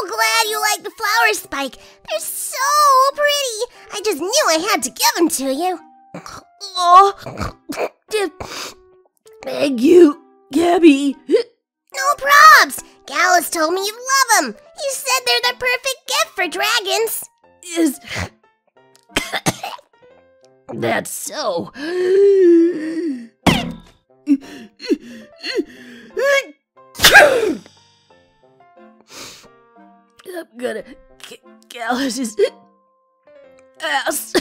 glad you like the flower spike. They're so pretty. I just knew I had to give them to you. Oh, thank you, Gabby. No probs. Gallus told me you love them. He said they're the perfect gift for dragons. Is that so? I'm gonna kick Gallus's ass.